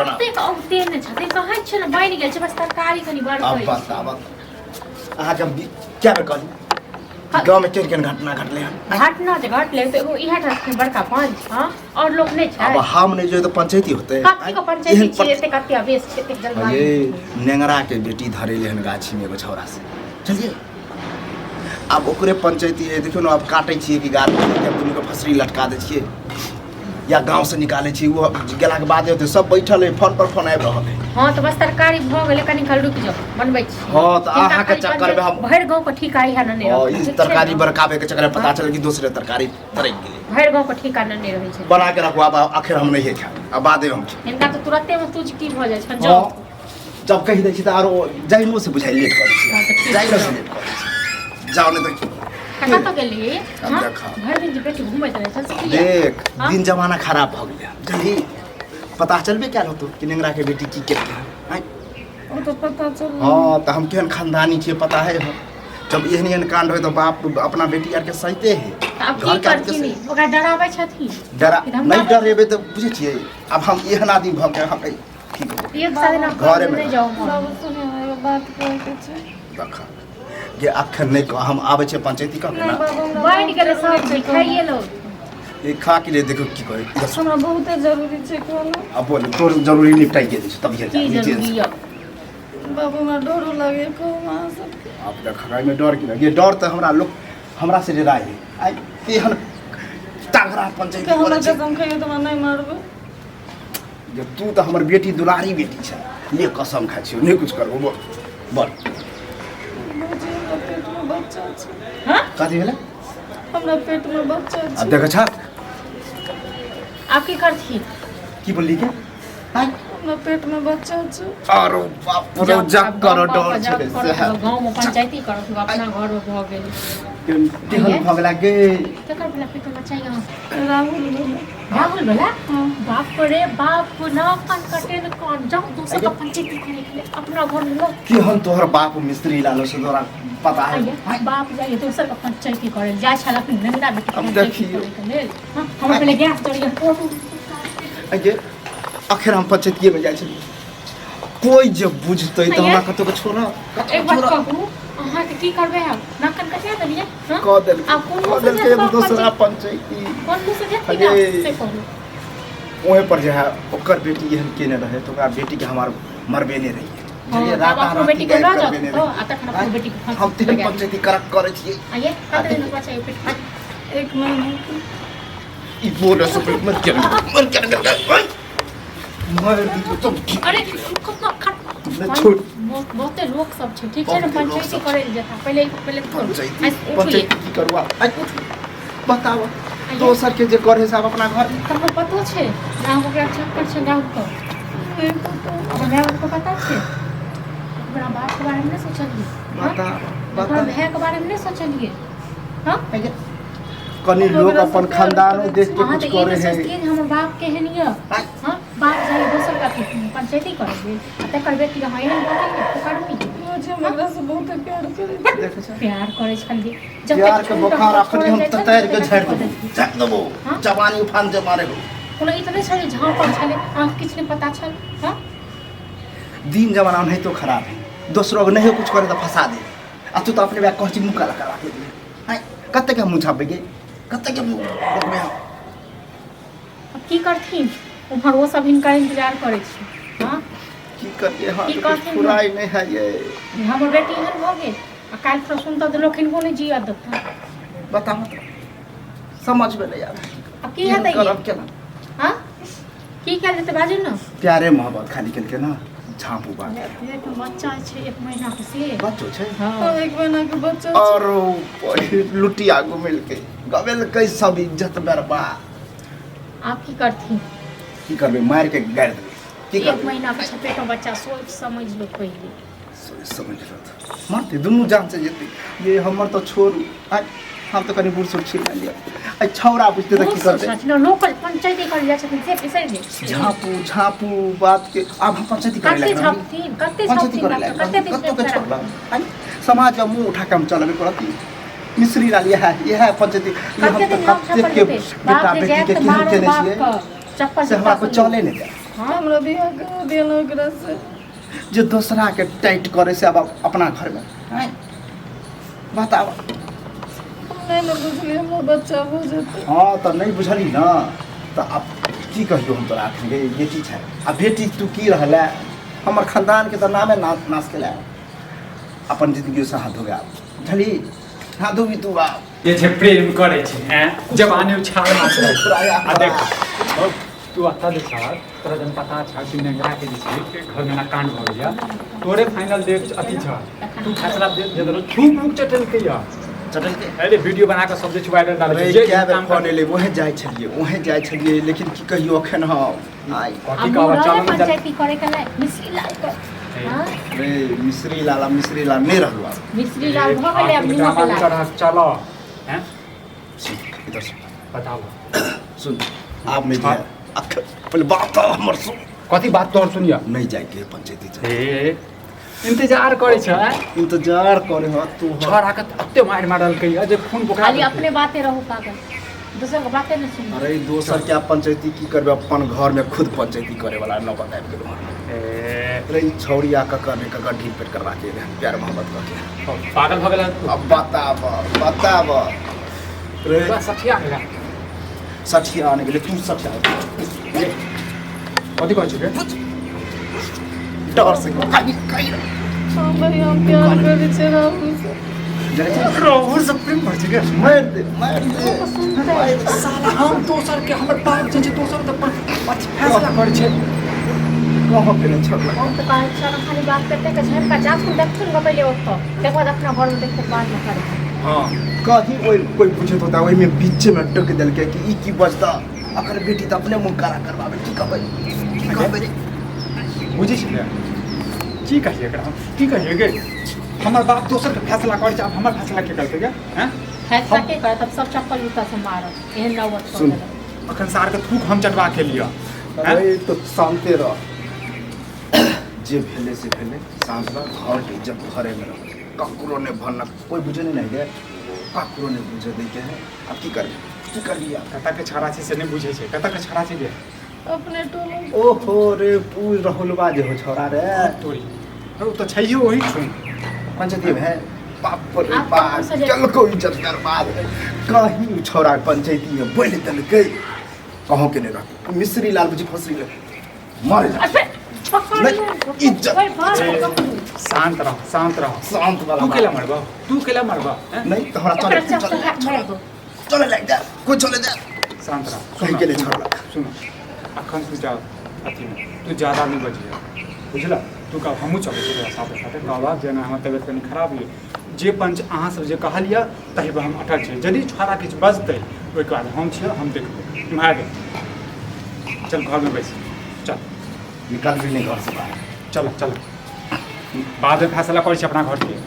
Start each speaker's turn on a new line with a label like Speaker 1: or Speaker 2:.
Speaker 1: कते औते ने छते कहै छ न बनि गेल छ बस तरकारी कनी बड़
Speaker 2: अब बताब अहाँ के क्या कहली गांव में केन घटना घटले
Speaker 1: घटना जे घटले तो एगो इहा ठास बड़का पंच हां और लोग नहीं छै
Speaker 2: अब हम नहीं जो तो पंचायती होते
Speaker 1: कथि को पंचायती छी एते कते अवेश छै एते जलवायु
Speaker 2: ये नेंगरा के बेटी धरेले हन गाछी में एगो छौरा से चलिए अब ओकरे पंचायती है देखियो न अब काटै छिए कि गाछ के दुनू के फसरी लटका दै छिए या गांव से निकाले छी वो गेला के बाद होते सब बैठल है फोन पर फोन आबि रहल है
Speaker 1: हां तो बस तरकारी भ गेले कनी खल रुक जाओ बनबै छी
Speaker 2: हां तो अहाँ के चक्कर में हम
Speaker 1: भर गांव को ठिकाई है न
Speaker 2: हां इस तरकारी बरकावे के चक्कर में पता चल कि दूसरे तरकारी तरक गेले
Speaker 1: भर गांव को ठिकाना नहीं रहे छै
Speaker 2: बना के रखो अब आखिर हम नहीं खा अब बादे हम
Speaker 1: इनका तो तुरंते में तुझ की भ जाय छ जाओ
Speaker 2: जब कहि दै छी त आरो जाइनो से बुझाइ लेट करै छी जाइनो से लेट करै छी जाओ ने तो
Speaker 1: कहाँ तो गेली हां भर दिन बेटी घुमैत रहे चल सकली
Speaker 2: देख दिन जमाना खराब भ गेलै जल्दी पता चलबे क्या होतो कि नेंगरा के बेटी की केलकै हैं
Speaker 1: ओ तो पता चल
Speaker 2: हां त हम केहन खानदानी छिए पता है हम जब एहन कांड होय तो बाप अपना बेटी आर के सहिते है
Speaker 1: अब की करती नहीं ओकरा डराबै छथि
Speaker 2: डरा नहीं डरेबे तो बुझे छिए अब हम एहन आदमी भ के हम की करब
Speaker 1: एक साल ना
Speaker 2: घरे में
Speaker 1: नहीं जाओ बाबू सुने बात कहै के छै
Speaker 2: देखा ये अखन नहीं कह हम आबै छै पंचायती का ना
Speaker 1: बैठ गेल सब खाइए लो
Speaker 2: ये खा के ले देखो की कहे
Speaker 1: हमरा बहुत जरूरी छै कोनो
Speaker 2: अब बोल तोर जरूरी निपटाई गेल छै तब ये
Speaker 1: की जरूरी है
Speaker 3: बाबू हमरा डर लागे को मां सब
Speaker 2: आप देखा में डर की लगे डर तो हमरा लोग हमरा से डराई है आई तेहन तागरा पंचायती
Speaker 3: के हमरा
Speaker 2: करे छै
Speaker 3: कसम खाइए तो नहीं मारबे
Speaker 2: जे तू तो हमर बेटी दुलारी बेटी छै ले कसम खा छियो नहीं कुछ करबो बोल
Speaker 3: मुझे पेट में बच्चा छै
Speaker 1: हां
Speaker 2: कथि भेले
Speaker 3: हमरा पेट में बच्चा छै
Speaker 2: अब देख छ
Speaker 1: आप की करथी
Speaker 2: की बोलली के हां
Speaker 3: हमरा पेट में बच्चा छै
Speaker 2: अरे बाप रे जग करो डर छै से
Speaker 1: गांव में पंचायती करो अपना घर में भ गेल
Speaker 2: केहन भगला गे
Speaker 1: केकर भला पेट में बच्चा यहाँ
Speaker 3: राहुल
Speaker 1: राहुल भला बाप रे बाप ना कान कटे न कान जाओ दूसरा का पंचायती करे के लिए अपना घर में लो
Speaker 2: केहन तोहर बाप मिस्त्री लालो से तोरा पता है
Speaker 1: बाप जाइए दूसरा का पंचायती करे जाय छला अपने नंदा बेटी
Speaker 2: अब देखियो
Speaker 1: हम पहले गैस चढ़िए
Speaker 2: अगे आखिर हम पंचायती में जाय छी कोई जब बुझतै त हमरा कतो के छोरा
Speaker 1: एक बात कहू अहाँ के की करबे हम नाकन कटिया देलिए हां
Speaker 2: क देल
Speaker 1: आप कौन
Speaker 2: क देल के दूसरा पंचायती
Speaker 1: कौन से देती से कहू
Speaker 2: ओहे पर जे है ओकर बेटी एहन केने रहे तो ओकरा बेटी के हमार मरबे नहीं रही
Speaker 1: ये रात अपना बेटी के ना जाओ तो आता खाना अपनी बेटी को
Speaker 2: हम तेरे पंचायती करक करे छिए
Speaker 1: आइए कते दिन बचा पेट
Speaker 3: एक महीना
Speaker 2: ई बोल से मत कर मर दी तो तुम
Speaker 1: अरे कितना खट
Speaker 2: छोड़
Speaker 1: बहुते लोग सब छै ठीक छै ना पंचायती करे जेता पहले
Speaker 2: पंचायती की करवा बताओ दोसर के जे करे सब अपना घर
Speaker 1: तब पतो छै गांव ओकरा चक्कर छै गांव को अब गांव को पता छै अपना बाप के बारे में नहीं सोचलिए बता भैया के बारे में नहीं सोचलिए हां
Speaker 2: कनी लोग अपन खानदान देख के कुछ करे है
Speaker 1: हमर बाप के हनिया हां बाप जाई दोसर का पंचायती करे तकर बेटी के हाइन पकड़ के पकड़नी
Speaker 3: मुझे हमरा से बहुत प्यार करे
Speaker 1: प्यार करे छली
Speaker 2: प्यार के बुखार अखनी हम तैर के झाड़ देबो जवानी उफान जे मारे हो
Speaker 1: कोनो इतने छले झांपल छले आंख किछ नहीं पता छल हां
Speaker 2: दिन जमाना नहीं तो खराब है दूसरों को नहीं कुछ करे तो फंसा दे आ तू तो अपने बैग कहची मुंह काला करा के दे हां कते के मुंह छापे गे कते के मुंह में
Speaker 1: अब की करथिन उमर वो सब इनका इंतजार करे छी हां
Speaker 2: की करिए हां फुराई नहीं है ये
Speaker 1: हमर बेटी हन भ गेल आ काल से सुनता तो लोखिन को नहीं जिया देता
Speaker 2: बता समझ में नहीं आ
Speaker 1: अब की है
Speaker 2: करब केना
Speaker 1: हां की कर देते बाजू ना
Speaker 2: प्यारे मोहब्बत खाली केल के ना झांपू बात
Speaker 1: पेट में बच्चा छै 1 महीना के से
Speaker 2: बच्चो छै
Speaker 1: हां
Speaker 3: एक महीना के बच्चा
Speaker 2: और लुटिया को मिल के गवेल कई सब इज्जत बर्बाद
Speaker 1: आप की करथिन
Speaker 2: की करबे मार के गाड़ देबे की करबे
Speaker 1: 1 महीना के पेट में बच्चा सोच समझ लो पहले
Speaker 2: सोच समझ लो मारते दुनू जान से जेते ये हमर तो छोरू हम तो कनी बुढ़ सुरक्षित मान लिया आ छौरा बुझते त की करते
Speaker 1: ना लोकल पंचायती कर जा छथिन से पैसा दे
Speaker 2: झापू बात के अब हम पंचायती करे
Speaker 1: कते छथिन कते दिन
Speaker 2: कते छोड़ला समाज में मुंह उठा के हम चलबे करती मिस्री डाल यह है पंचायती ये हम तो कते के बेटा बेटी के केहन केने छिए
Speaker 1: चप्पल
Speaker 2: से हमरा को चले नहीं
Speaker 1: हाँ
Speaker 3: हमरा बियाह करा दियल ओकरा से
Speaker 2: जो दूसरा के टाइट करे से अब अपना घर में हैं? बताओ।
Speaker 3: हम नहीं न बुझली हमरा बच्चा हो जेतै
Speaker 2: हाँ तो नहीं बुझली ना तो अब की कहियो हम तोरा आखिर गे बेटी छै आ बेटी तू की रहले हमर खानदान के तो नामे नाश केला अपन जिंदगी से हाथ धो गया बुझली हाथ धोबी तू आ
Speaker 4: ये जे प्रेम करे छै हैं जवानी उछाल मारले आ देख तू आता दे साथ तोरा जन पता छ कि नेंगरा के जे छै के घर में ना कांड भ गया तोरे फाइनल देख अति छ तू फैसला दे दे खूब मुक चटल के या
Speaker 2: चटल के
Speaker 4: अरे वीडियो बना के सब जे वायरल डाल
Speaker 2: अरे
Speaker 4: जे
Speaker 2: क्या बे
Speaker 4: काम
Speaker 2: फोन ले वहे जाय छलिए लेकिन की कहियो अखन हम आई
Speaker 4: कथी का चलन में
Speaker 1: पंचायती करे के नहीं मिश्री लाल को हाँ
Speaker 2: रे मिश्री लाल नहीं रहलो
Speaker 1: मिश्री लाल भ गेलै अब निमक लाल
Speaker 4: तरह चलो हैं
Speaker 2: इधर से
Speaker 4: बताओ
Speaker 2: सुन आप में दिया पहले बात हमर सुन
Speaker 4: कथी बात तोर सुनिया
Speaker 2: नहीं जाए के पंचायती जा
Speaker 4: ए इंतजार करे छ
Speaker 2: इंतजार करे हो तू
Speaker 4: छोरा के अत्ते मार मारल के जे खून बुखार
Speaker 1: खाली अपने बातें रहू पागल दूसर के बातें नहीं सुन
Speaker 2: अरे दोसर क्या पंचायती की करबे अपन घर में खुद पंचायती करे वाला न बताए गेलो
Speaker 4: ए
Speaker 2: अरे ई छौड़िया ककर ढील पेट करवा के प्यार मोहब्बत करके
Speaker 4: पागल भ गेल
Speaker 2: अब बताब रे
Speaker 4: सठिया गेला
Speaker 2: सठिया आने गेले तू सठिया
Speaker 4: कथी कहै छै
Speaker 2: डर से कहीं
Speaker 3: हाँ भैया हम प्यार करै छै राहुल से
Speaker 4: रोहर सब प्रेम भर छै के
Speaker 2: मार दे
Speaker 4: साला हम दोसर के हमर बाप जे छै दोसर त पर फैसला कर छै
Speaker 2: कहाँ पे न छोड़ला
Speaker 1: हम तो कहे छ खाली बात करते के झर का जात को देखथुन न पहले ओतो देखो अपना घर में देखो बात न करे
Speaker 2: हां कहीं कोई पूछे तो ओहि में बीच में टक देल के कि ई की बजता अकर बेटी त अपने मुंह काला करवावे की कहबै रे
Speaker 4: बुझै छै की कहिए एकरा की कहिए गे हमर बाप दोसर के फैसला कर छै अब हमर फैसला के करतै गे हैं
Speaker 1: फैसला के करे तब सब चप्पल जूता से मारत एहन नौबत
Speaker 2: सुन।
Speaker 4: अखन सार के थूक हम चटवा के लिया
Speaker 2: अरे तो शांते रह जे भेले से भेले शांत रह घर के इज्जत घरे में रह ककरो ने भनक कोई बुझे नहीं गे ककरो ने बुझे दे के है अब की करबी
Speaker 4: कता के छाड़ा छै से नहीं बुझै छै कता के छाड़ा छै गे
Speaker 3: अपने टोलो
Speaker 2: ओहो रे पूज रहुलबा जे हो छोरा रे
Speaker 4: तोरी ओ तो छैयो वही छुन
Speaker 2: पंचायती है बाप रे
Speaker 1: आप
Speaker 2: बाप
Speaker 1: कहाँ से ले-
Speaker 2: चल को इज्जत बर्बाद कहीं छोरा पंचायती में बोल दल गई कहों के नहीं रख मिश्री लाल बुझी फसरी ले मर जा
Speaker 1: अबे पकड़
Speaker 2: नहीं, इज्जत।
Speaker 1: भाई बात
Speaker 4: ए,
Speaker 1: पकड़
Speaker 4: शांत रह
Speaker 2: शांत वाला
Speaker 4: तू केला मरबा हैं
Speaker 2: नहीं तो हमारा
Speaker 1: ओकरा
Speaker 2: चले
Speaker 1: सब से मार दो
Speaker 2: चले लग जा कोई चले जा
Speaker 4: शांत रह
Speaker 2: कहीं के लिए छोड़ला
Speaker 4: सुनो अखन तू जा अथी में तू ज्यादा नहीं बजिए बुझला तू का हमू चले छै साथे साथे कहबा जेना हमर तबियत कनी खराब है जे पंच अहाँ सब जे कहलिया तहि पर हम अटल छै यदि छोरा किछु बजतै ओहि के बाद हम छियै हम देखबै इम्हर गे चल घर में बैस चल
Speaker 2: निकल भी नहीं घर से बाहर
Speaker 4: चल चल बाद में फैसला करै छै अपना घर के